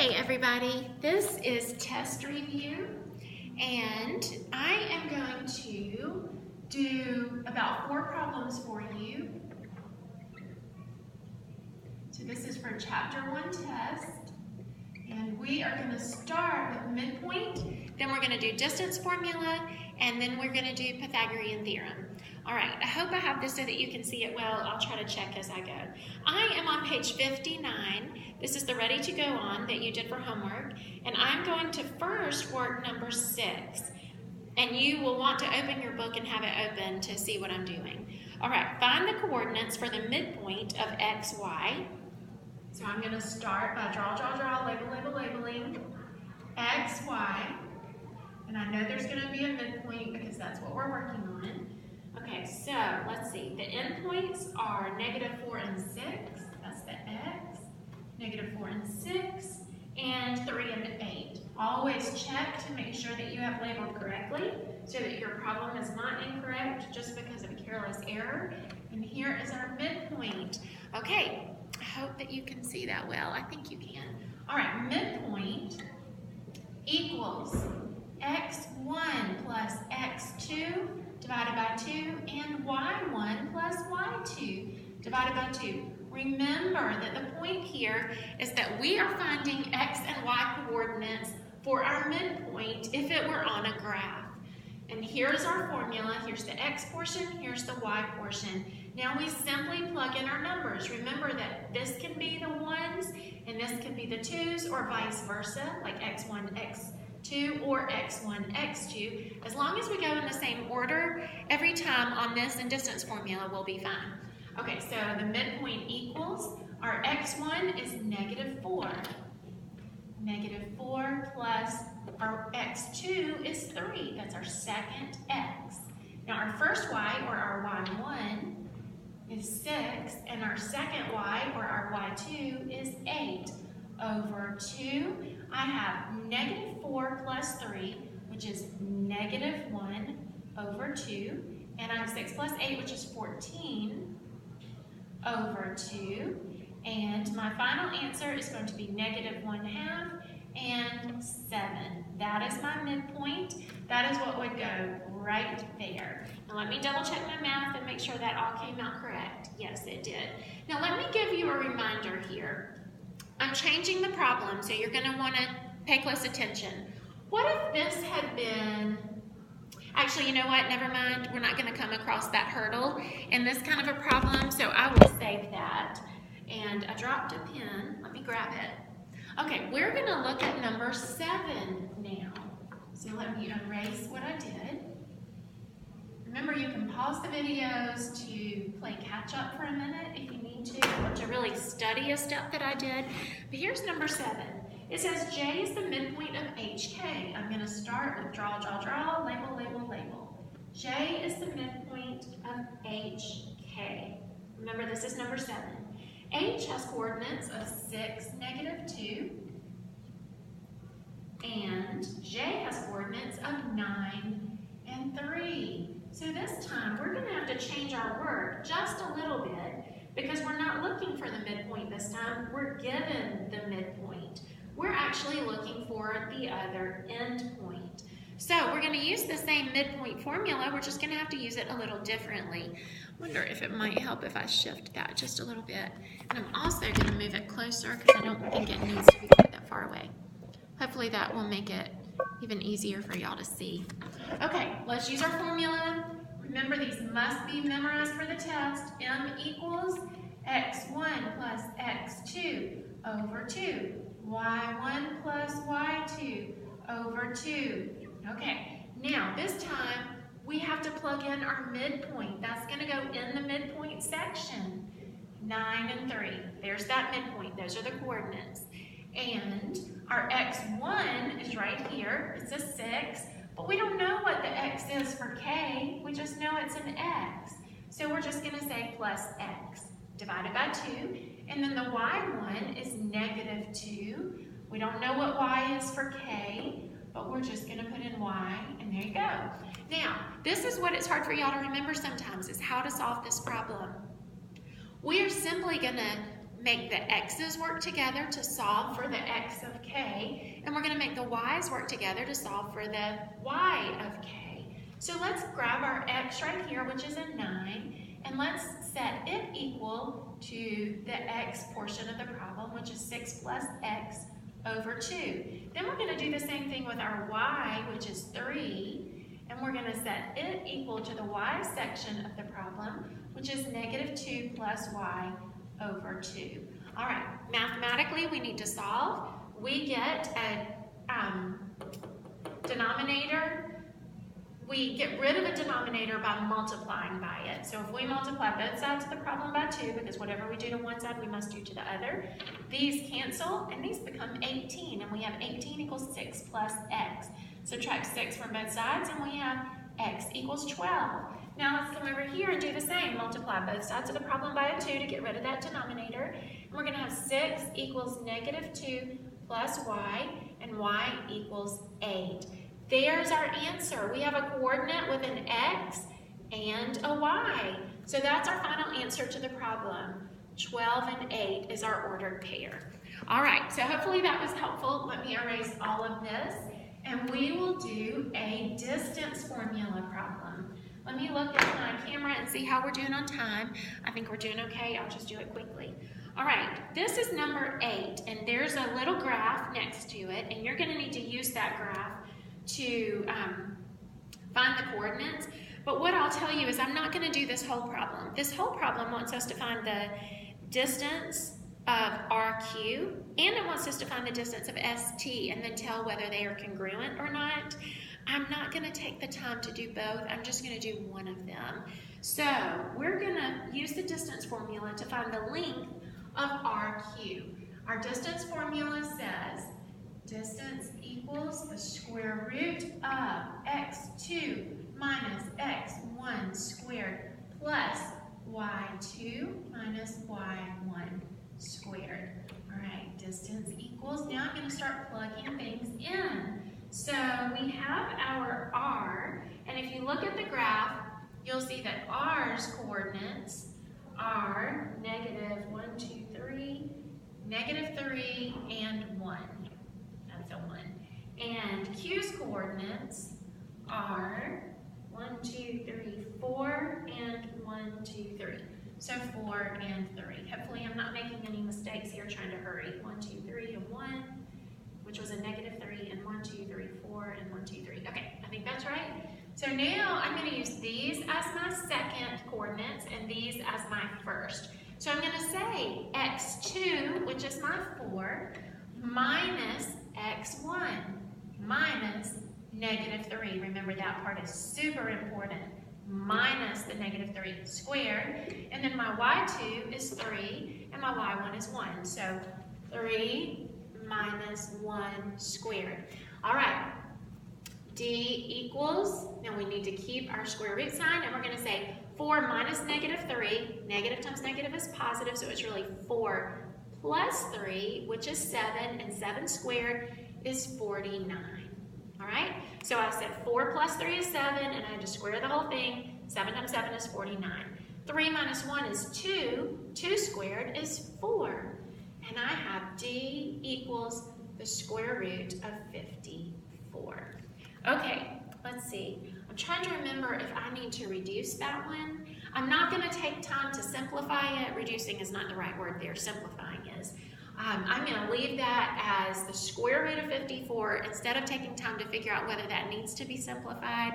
Hey everybody, this is test review and I am going to do about 4 problems for you. So this is for chapter 1 test and we are going to start with midpoint, then we're going to do distance formula, and then we're going to do Pythagorean theorem. Alright, I hope I have this so that you can see it well. I'll try to check as I go. I am on page 59. This is the ready to go on that you did for homework. And I'm going to first work number 6. And you will want to open your book and have it open to see what I'm doing. Alright, find the coordinates for the midpoint of x, y. So I'm going to start by labeling x, y. And I know there's going to be a midpoint because that's what we're working on. Okay, so let's see. The endpoints are -4 and 6. That's the x. -4 and 6. And 3 and 8. Always check to make sure that you have labeled correctly so that your problem is not incorrect just because of a careless error. And here is our midpoint. Okay, I hope that you can see that well. I think you can. All right, midpoint equals x1 plus x2 divided by 2 and y1 plus y2 divided by 2. Remember that the point here is that we are finding x and y coordinates for our midpoint if it were on a graph. And here's our formula. Here's the x portion, here's the y portion. Now we simply plug in our numbers. Remember that this can be the 1s and this can be the 2s, or vice versa, like x1, x2, or x1, x2. As long as we go in the same order every time on this and distance formula, we'll be fine. Okay, so the midpoint equals, our x1 is -4. -4 plus our x2 is 3. That's our second x. Now our first y, or our y1, is 6, and our second y, or our y2, is 8. Over 2, I have -4 plus 3, which is -1 over 2, and I have 6 plus 8, which is 14 over 2, and my final answer is going to be -1/2 and 7. That is my midpoint. That is what would go right there. Now let me double check my math and make sure that all came out correct. Yes, it did. Now let me give you a reminder here. I'm changing the problem, so you're going to want to pay close attention. What if this had been, actually, you know what, never mind, we're not going to come across that hurdle in this kind of a problem, so I will save that. And I dropped a pen, let me grab it. Okay, we're going to look at number 7 now. So let me erase what I did. Remember, you can pause the videos to play catch up for a minute if you need to, or to really study a step that I did. But here's number 7. It says J is the midpoint of HK. I'm going to start with draw, label. J is the midpoint of HK. Remember, this is number 7. H has coordinates of 6, -2, and J has coordinates of 9 and 3. So this time, we're going to have to change our work just a little bit because we're not looking for the midpoint this time. We're given the midpoint. We're actually looking for the other endpoint. So we're going to use the same midpoint formula. We're just going to have to use it a little differently. Wonder if it might help if I shift that just a little bit. And I'm also going to move it closer because I don't think it needs to be quite that far away. Hopefully that will make it even easier for y'all to see. Okay, let's use our formula. Remember, these must be memorized for the test. M equals x1 plus x2 over 2. y1 plus y2 over 2. Okay, now this time we have to plug in our midpoint. That's going to go in the midpoint section. 9 and 3. There's that midpoint. Those are the coordinates. And our x1 is right here. It's a 6. But we don't know what the x is for k. We just know it's an x. So we're just going to say plus x divided by 2. And then the y1 is -2. We don't know what y is for k, but we're just going to put in y, and there you go. Now, this is what it's hard for y'all to remember sometimes, is how to solve this problem. We are simply going to make the x's work together to solve for the x of k, and we're going to make the y's work together to solve for the y of k. So let's grab our x right here, which is a 9, and let's set it equal to the x portion of the problem, which is 6 plus x over 2. Then we're going to do the same thing with our y, which is 3, and we're going to set it equal to the y section of the problem, which is negative 2 plus y over 2. All right, mathematically we need to solve. We get a denominator. We get rid of a denominator by multiplying by it. So if we multiply both sides of the problem by 2, because whatever we do to one side, we must do to the other, these cancel, and these become 18, and we have 18 equals 6 plus x. Subtract 6 from both sides, and we have x equals 12. Now let's come over here and do the same. Multiply both sides of the problem by a 2 to get rid of that denominator. And we're going to have 6 equals negative 2 plus y, and y equals 8. There's our answer. We have a coordinate with an x and a y. So that's our final answer to the problem. 12 and 8 is our ordered pair. All right, so hopefully that was helpful. Let me erase all of this, and we will do a distance formula problem. Let me look at my camera and see how we're doing on time. I think we're doing okay. I'll just do it quickly. All right, this is number 8, and there's a little graph next to it, and you're going to need to use that graph to find the coordinates. But what I'll tell you is I'm not going to do this whole problem. This whole problem wants us to find the distance of RQ, and it wants us to find the distance of ST and then tell whether they are congruent or not. I'm not going to take the time to do both. I'm just going to do one of them. So we're going to use the distance formula to find the length of RQ. Our distance formula says distance equals the square root of x2 minus x1 squared plus y2 minus y1 squared. All right, distance equals. Now I'm going to start plugging things in. So we have our R, and if you look at the graph, you'll see that R's coordinates are negative 1, 2, 3, negative 3, and 1. That's a 1. And Q's coordinates are 1, 2, 3, 4, and 1, 2, 3. So 4 and 3. Hopefully I'm not making any mistakes here trying to hurry. 1, 2, 3, and 1, which was a negative 3, and 1, 2, 3, 4, and 1, 2, 3. Okay, I think that's right. So now I'm going to use these as my second coordinates and these as my first. So I'm going to say x2, which is my 4, minus x1, minus negative 3. Remember, that part is super important. Minus the negative 3 squared. And then my y2 is 3, and my y1 is 1. So 3 minus 1 squared. All right. D equals, now we need to keep our square root sign, and we're going to say 4 minus negative 3. Negative times negative is positive, so it's really 4 plus 3, which is 7, and 7 squared is 49. All right? So I said 4 plus 3 is 7, and I had to square the whole thing. 7 times 7 is 49. 3 minus 1 is 2. 2 squared is 4. And I have D equals the square root of 54. Okay, let's see. I'm trying to remember if I need to reduce that one. I'm not going to take time to simplify it. Reducing is not the right word there. Simplifying is. I'm going to leave that as the square root of 54 instead of taking time to figure out whether that needs to be simplified.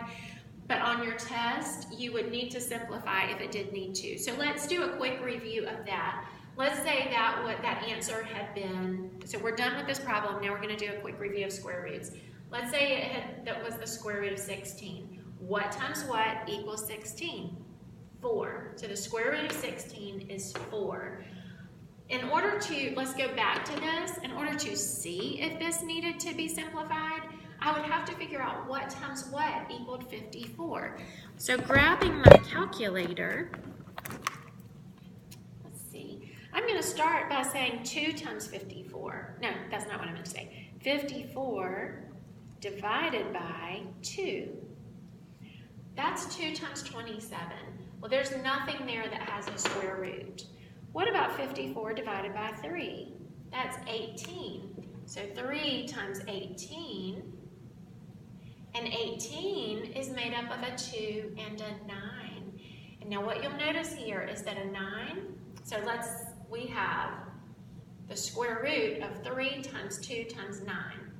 But on your test, you would need to simplify if it did need to. So let's do a quick review of that. Let's say that what that answer had been, so we're done with this problem. Now we're going to do a quick review of square roots. Let's say that was the square root of 16. What times what equals 16? 4. So the square root of 16 is 4. In order to, let's go back to this, in order to see if this needed to be simplified, I would have to figure out what times what equaled 54. So grabbing my calculator, let's see, I'm going to start by saying 2 times 54. No, that's not what I meant to say. 54 divided by 2. That's 2 times 27. Well, there's nothing there that has a square root. What about 54 divided by 3? That's 18. So 3 times 18, and 18 is made up of a 2 and a 9. And now what you'll notice here is that a 9, so we have the square root of 3 times 2 times 9.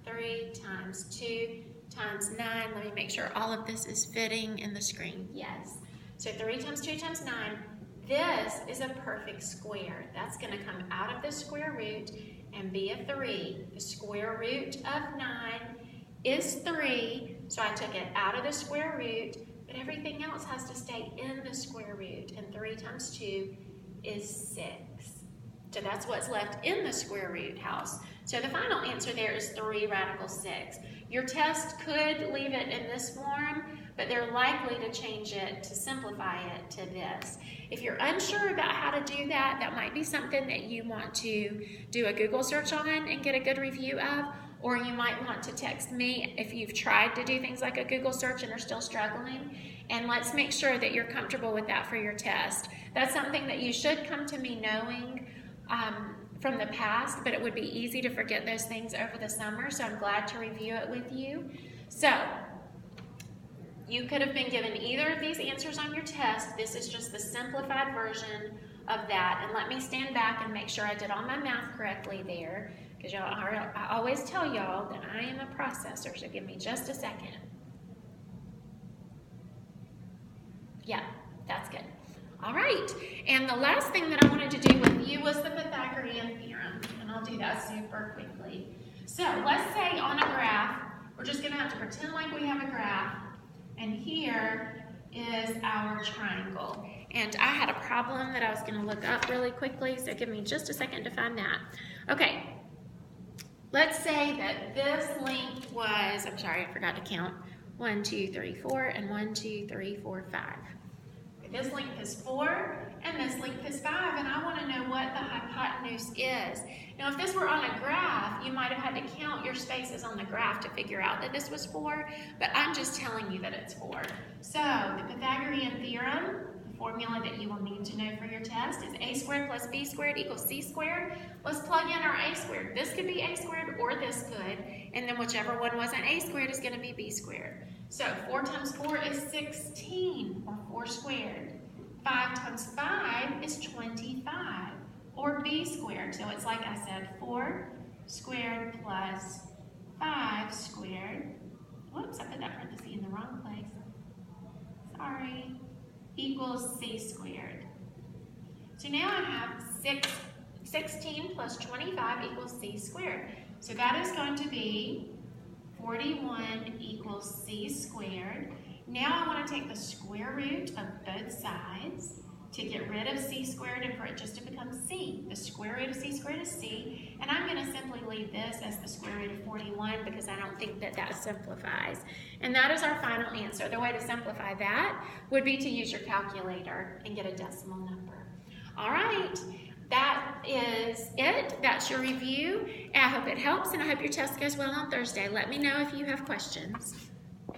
3 times 2 times 9. Let me make sure all of this is fitting in the screen. Yes. So 3 times 2 times 9. This is a perfect square. That's going to come out of the square root and be a 3. The square root of 9 is 3, so I took it out of the square root, but everything else has to stay in the square root, and 3 times 2 is 6. So that's what's left in the square root house. So the final answer there is 3 radical 6. Your test could leave it in this form, but they're likely to change it to simplify it to this. If you're unsure about how to do that, that might be something that you want to do a Google search on and get a good review of, or you might want to text me if you've tried to do things like a Google search and are still struggling, and let's make sure that you're comfortable with that for your test. That's something that you should come to me knowing from the past, but it would be easy to forget those things over the summer, so I'm glad to review it with you. So, you could have been given either of these answers on your test. This is just the simplified version of that. And let me stand back and make sure I did all my math correctly there, because I always tell y'all that I am a processor, so give me just a second. Yeah, that's good. All right, and the last thing that I wanted to do with you was the Pythagorean theorem, and I'll do that super quickly. So let's say on a graph, we're just going to have to pretend like we have a graph, and here is our triangle. And I had a problem that I was going to look up really quickly, so give me just a second to find that. Okay, let's say that this length was, I'm sorry, I forgot to count, 1, 2, 3, 4, and 1, 2, 3, 4, 5. This length is 4, and this length is 5, and I want to know what the hypotenuse is. Now, if this were on a graph, you might have had to count your spaces on the graph to figure out that this was 4, but I'm just telling you that it's 4. So, the Pythagorean theorem, the formula that you will need to know for your test, is a squared plus b squared equals c squared. Let's plug in our a squared. This could be a squared, or this could, and then whichever one wasn't a squared is going to be b squared. So 4 times 4 is 16, or 4 squared. 5 times 5 is 25, or b squared. So it's like I said, 4 squared plus 5 squared. Whoops, I put that parenthesis in the wrong place. Sorry. Equals c squared. So now I have 16 plus 25 equals c squared. So that is going to be 41 equals c squared. Now I want to take the square root of both sides to get rid of c squared and for it just to become c. The square root of c squared is c, and I'm going to simply leave this as the square root of 41 because I don't think that that simplifies. And that is our final answer. The way to simplify that would be to use your calculator and get a decimal number. All right. That is it. That's your review. I hope it helps, and I hope your test goes well on Thursday. Let me know if you have questions.